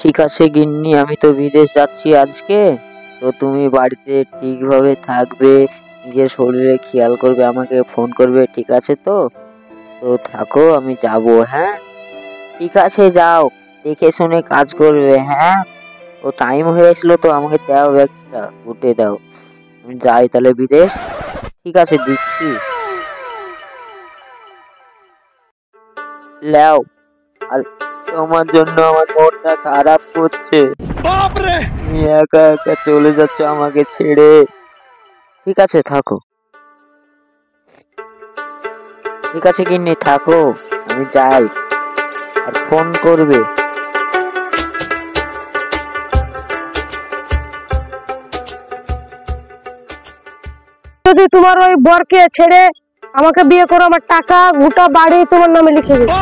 ঠিক আছে গিন্নি, আমি তো বিদেশ যাচ্ছি আজকে। তো তুমি বাড়িতে ঠিকভাবে থাকবে, নিজের শরীরে খেয়াল করবে, আমাকে ফোন করবে, ঠিক আছে তো? তো থাকো, আমি যাব। হ্যাঁ, ঠিক আছে, যাও, দেখে শুনে কাজ করবে। হ্যাঁ, ও টাইম হয়েছিল তো, আমাকে দাও, ব্যাগটা উঠে দাও। আমি যাই তাহলে বিদেশ। ঠিক আছে, দিচ্ছি। লেও। আর তোমার জন্য আমার মনটা খারাপ করছে। তুমি একা একা চলে যাচ্ছ আমাকে ছেড়ে। ঠিক আছে, থাকো। ঠিক আছে গিন্নি, থাকো, আমি যাই। আর ফোন করবে। যদি তোমার ওই বরকে ছেড়ে আমাকে বিয়ে করো, আমার টাকা গোটা বাড়ি তোমার নামে লিখে দেবো।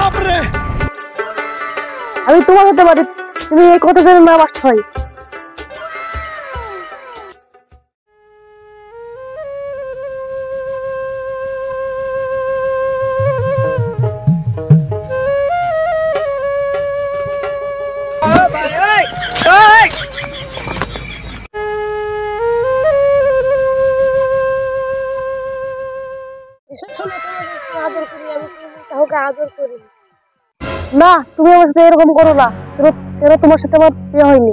আমি তোমার হতে পারি, তুমি এই কথা যেন না বাস হয়। আদর করি আমি, কাউকে আদর করি না। তুমি আমার সাথে এরকম করো না। কেন তোমার সাথে আমার বিয়ে হয়নি,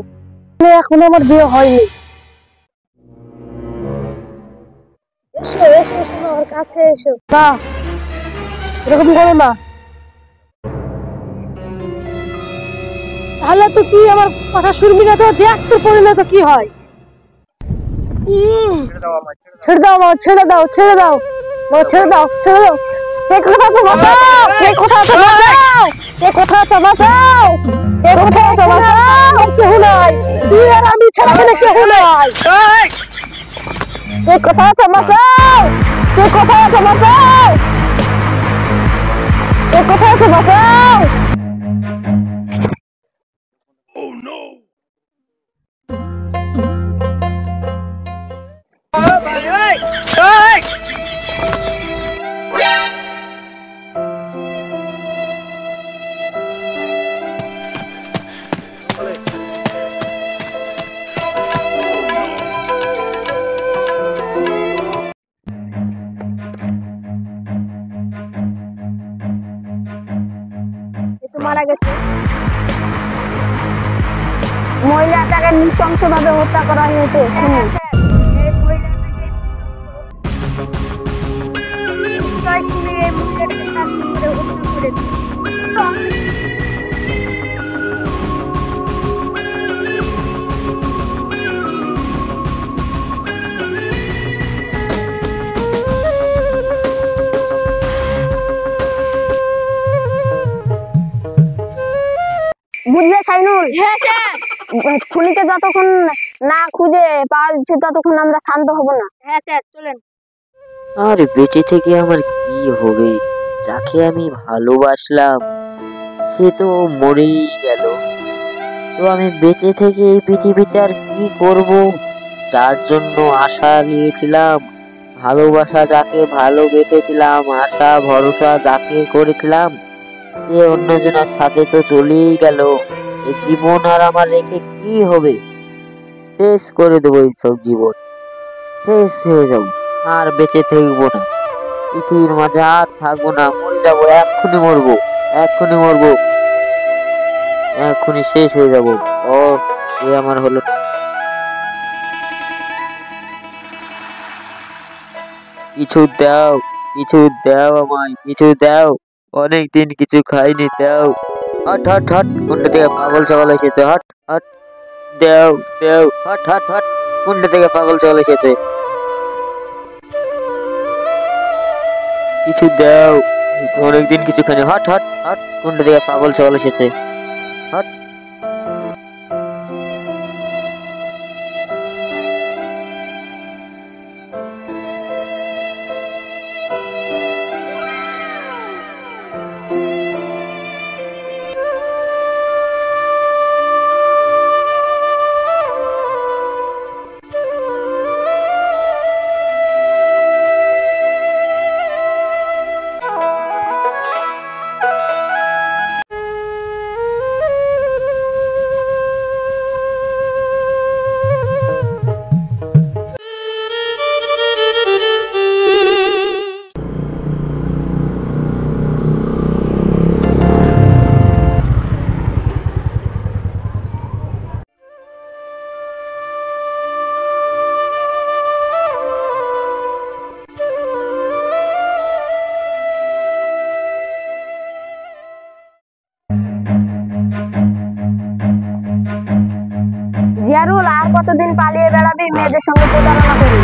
এখনো আমার বিয়ে হয়নি। এসো এসো এসো, আমার কাছে এসো না, এরকম করো না। তাহলে তো তুই আমার কথা শুনবি না, তো দেখ তোর পরিণত কি হয়। ছেড়ে দাও আমার, ছেড়ে দাও, ছেড়ে দাও, ছেড়ে দাও, ছেড়ে দাও। কথা তো বাঁচাও, কথা তো বাঁচাও, কথা তো বাঁচাও, কথা তো বাঁচাও। কেউ নাই, তুই আর আমি ছাড়া এখানে কেউ নাই। কথা তো বাঁচাও, কথা তো বাঁচাও, কথা তো বাঁচাও। মারা গেছে, মহিলাটাকে নৃশংস ভাবে হত্যা করা হয়েছে। বুঝলে সাইনুল, খুনিকে যতক্ষণ না খুঁজে পাওয়া যাচ্ছে ততক্ষণ আমরা শান্ত হব না। হ্যাঁ স্যার, চলেন। আর বেঁচে থেকে আমার কি হবে? যাকে আমি ভালোবাসলাম সে তো মরেই গেল। তো আমি বেঁচে থেকে এই পৃথিবীতে আর কি করব? যার জন্য আশা নিয়েছিলাম, ভালোবাসা যাকে ভালোবেসেছিলাম, আশা ভরসা যাকে করেছিলাম, সে অন্যজনের সাথে তো চলেই গেল। এই জীবন আর আমার রেখে কি হবে? শেষ করে দেবো এইসব জীবন, শেষ হয়ে যাবো, আর বেঁচে থাকবো না, পৃথিবীর মাঝে আর থাকবো না, মরে যাবো, এক্ষুনি মরবো, এক্ষুনি মরবো, এক্ষুনি শেষ হয়ে যাবো। ও, এ আমার হলো না। কিছু দাও, কিছু দাও, আমায় কিছু দাও, অনেকদিন কিছু খাইনি, দাও। হট হট হট, কোনটা থেকে পাগল ছাগল এসেছে, হট হট, দাও দাও, হট হট হট, কোনটা থেকে পাগল ছাগল এসেছে, কিছু দাও, অনেকদিন কিছু খাইনি, হট হট হট, কোনটা থেকে পাগল ছাগল এসেছে, হট। মেহরুল, আর কতদিন পালিয়ে বেড়াবি মেয়েদের সঙ্গে প্রতারণা করি?